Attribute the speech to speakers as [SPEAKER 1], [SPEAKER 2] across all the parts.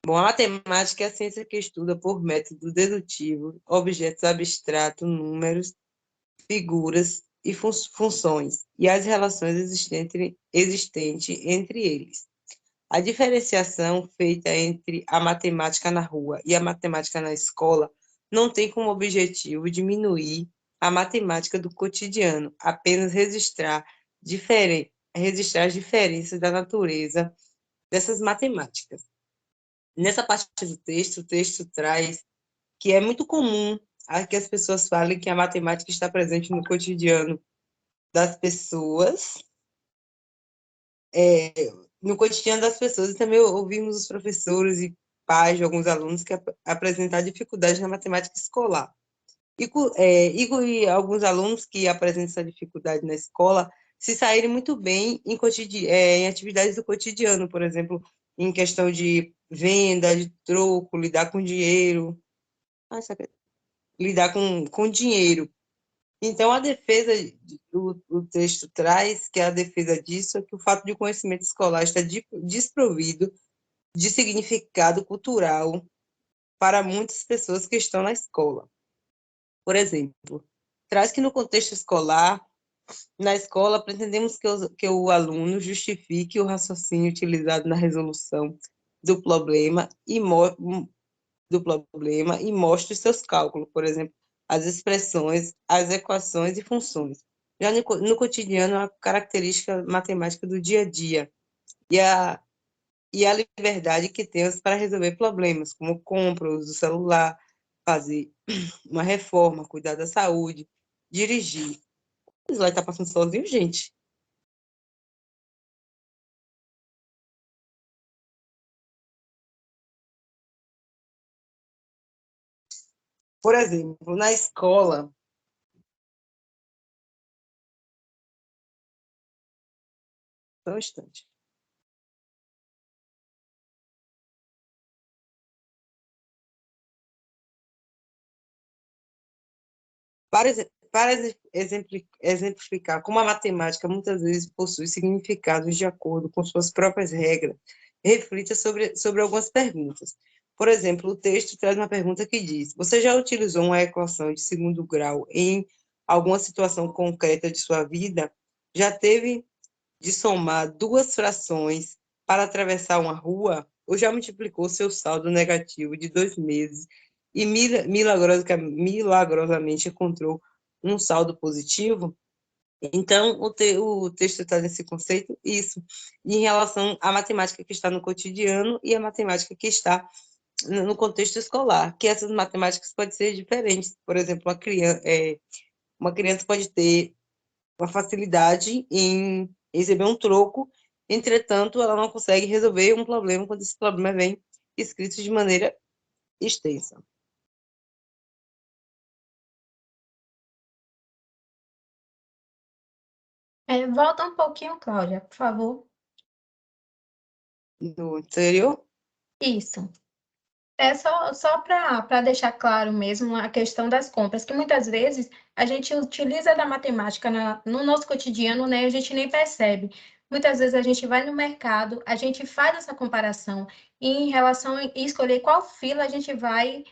[SPEAKER 1] Bom, a matemática é a ciência que estuda por método dedutivo objetos abstratos, números, figuras e funções, e as relações existentes entre eles. A diferenciação feita entre a matemática na rua e a matemática na escola não tem como objetivo diminuir a matemática do cotidiano, apenas registrar as diferenças da natureza dessas matemáticas. Nessa parte do texto, o texto traz que é muito comum que as pessoas falem que a matemática está presente no cotidiano das pessoas, no cotidiano das pessoas, e também ouvimos os professores e pais de alguns alunos que apresentar dificuldades na matemática escolar. E alguns alunos que apresentam essa dificuldade na escola se saírem muito bem em atividades do cotidiano, por exemplo, em questão de venda, de troco, lidar com dinheiro, lidar com dinheiro. Então, a defesa, o texto traz que a defesa disso é que o fato de o conhecimento escolar estar desprovido de significado cultural para muitas pessoas que estão na escola. Por exemplo, traz que no contexto escolar, na escola, pretendemos que o aluno justifique o raciocínio utilizado na resolução do problema e mostre seus cálculos, por exemplo, as expressões, as equações e funções. Já no cotidiano, a característica matemática do dia a dia e a liberdade que temos para resolver problemas, como compra, uso do celular, fazer uma reforma, cuidar da saúde, dirigir. O slide está passando sozinho, gente. Por exemplo, na escola, só um instante. Para exemplificar como a matemática muitas vezes possui significados de acordo com suas próprias regras, reflita sobre algumas perguntas. Por exemplo, o texto traz uma pergunta que diz: você já utilizou uma equação de segundo grau em alguma situação concreta de sua vida? Já teve de somar duas frações para atravessar uma rua? Ou já multiplicou seu saldo negativo de 2 meses e milagrosamente encontrou um saldo positivo? Então, o texto está nesse conceito, isso, em relação à matemática que está no cotidiano e a matemática que está no contexto escolar, que essas matemáticas podem ser diferentes. Por exemplo, uma criança pode ter uma facilidade em receber um troco, entretanto, ela não consegue resolver um problema quando esse problema vem escrito de maneira extensa.
[SPEAKER 2] Volta um pouquinho, Cláudia, por favor.
[SPEAKER 1] No anterior,
[SPEAKER 2] Isso. É só para deixar claro mesmo a questão das compras, que muitas vezes a gente utiliza da matemática no nosso cotidiano, né? A gente nem percebe. Muitas vezes a gente vai no mercado, a gente faz essa comparação e em relação a escolher qual fila a gente vai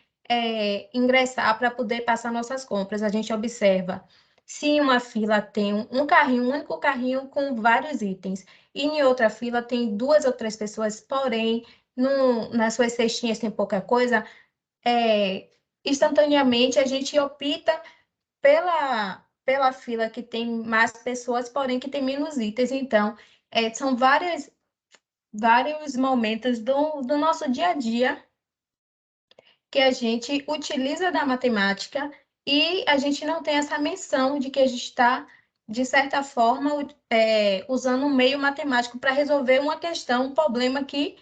[SPEAKER 2] ingressar para poder passar nossas compras. A gente observa se uma fila tem um carrinho, um único carrinho com vários itens, e em outra fila tem duas ou três pessoas, porém nas suas cestinhas tem pouca coisa, instantaneamente a gente opta pela fila que tem mais pessoas, porém que tem menos itens. Então, são vários momentos do nosso dia a dia que a gente utiliza da matemática e a gente não tem essa menção de que a gente está, de certa forma, usando um meio matemático para resolver uma questão, um problema que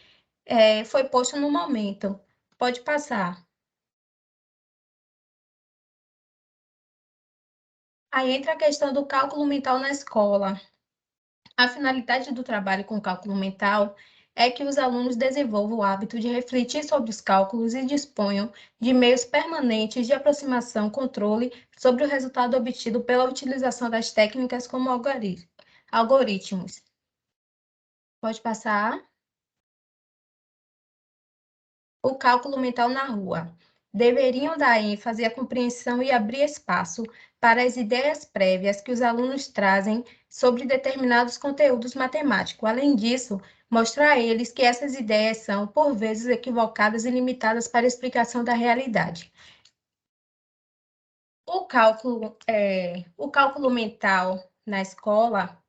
[SPEAKER 2] foi posto no momento. Pode passar. Aí entra a questão do cálculo mental na escola. A finalidade do trabalho com cálculo mental é que os alunos desenvolvam o hábito de refletir sobre os cálculos e disponham de meios permanentes de aproximação, controle sobre o resultado obtido pela utilização das técnicas como algoritmos. Pode passar. O cálculo mental na rua. Deveriam dar ênfase à compreensão e abrir espaço para as ideias prévias que os alunos trazem sobre determinados conteúdos matemáticos. Além disso, mostrar a eles que essas ideias são, por vezes, equivocadas e limitadas para a explicação da realidade. O cálculo mental na escola,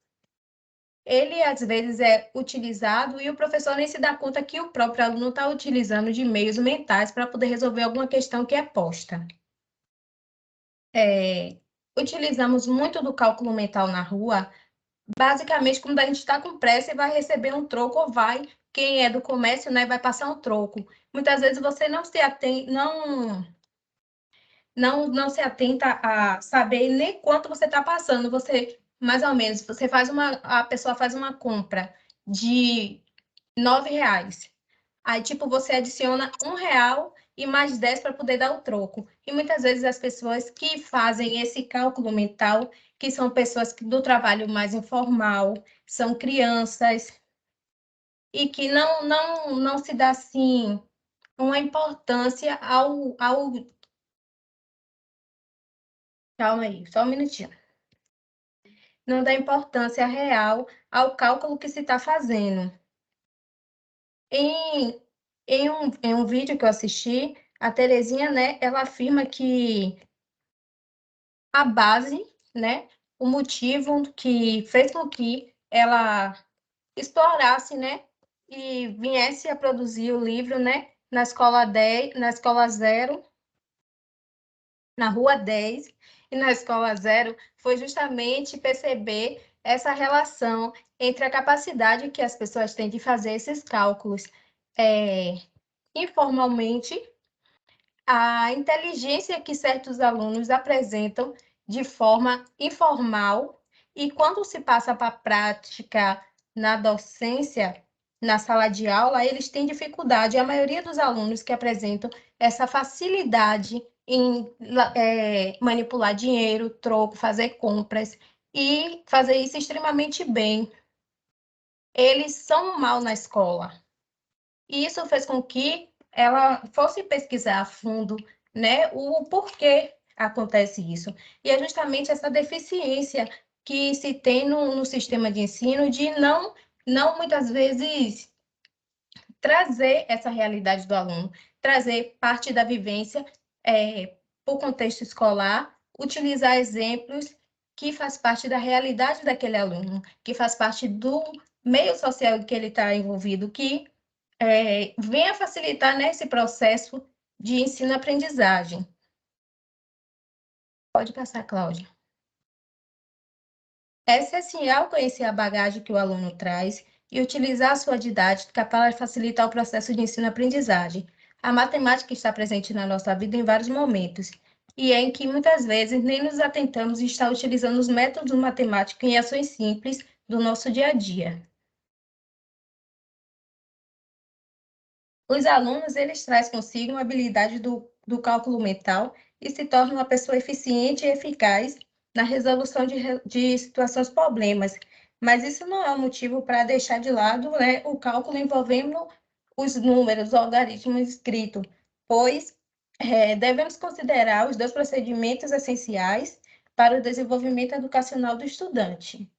[SPEAKER 2] ele às vezes é utilizado e o professor nem se dá conta que o próprio aluno está utilizando de meios mentais para poder resolver alguma questão que é posta. Utilizamos muito do cálculo mental na rua, basicamente quando a gente está com pressa e vai receber um troco, ou quem é do comércio, né, vai passar um troco. Muitas vezes você não se se atenta a saber nem quanto você está passando. Você, mais ou menos, a pessoa faz uma compra de R$ 9. Aí, tipo, você adiciona R$ 1 e mais 10 para poder dar o troco. E muitas vezes as pessoas que fazem esse cálculo mental, que são pessoas do trabalho mais informal, são crianças, e que não se dá, assim, uma importância ao... Calma aí, só um minutinho. Não dá importância real ao cálculo que se está fazendo. Em, em um vídeo que eu assisti, a Terezinha, né, ela afirma que a base, né, o motivo que fez com que ela explorasse, né, e viesse a produzir o livro, né, na escola 10, na escola 0, na Rua 10 e na escola 0, foi justamente perceber essa relação entre a capacidade que as pessoas têm de fazer esses cálculos informalmente, a inteligência que certos alunos apresentam de forma informal, e quando se passa para a prática na docência, na sala de aula, eles têm dificuldade. A maioria dos alunos que apresentam essa facilidade em manipular dinheiro, troco, fazer compras e fazer isso extremamente bem, eles são mal na escola. E isso fez com que ela fosse pesquisar a fundo, né, o porquê acontece isso. E é justamente essa deficiência que se tem no sistema de ensino de não muitas vezes trazer essa realidade do aluno, trazer parte da vivência para o contexto escolar, utilizar exemplos que faz parte da realidade daquele aluno, que faz parte do meio social em que ele está envolvido, que venha facilitar nesse processo de ensino-aprendizagem. Pode passar, Cláudia. É essencial conhecer a bagagem que o aluno traz e utilizar a sua didática para facilitar o processo de ensino-aprendizagem. A matemática está presente na nossa vida em vários momentos, e é em que muitas vezes nem nos atentamos e está utilizando os métodos matemáticos em ações simples do nosso dia a dia. Os alunos, eles trazem consigo uma habilidade do cálculo mental e se tornam uma pessoa eficiente e eficaz na resolução de situações problemas. Mas isso não é um motivo para deixar de lado, né, o cálculo envolvendo os números, o algoritmo escrito, pois devemos considerar os dois procedimentos essenciais para o desenvolvimento educacional do estudante.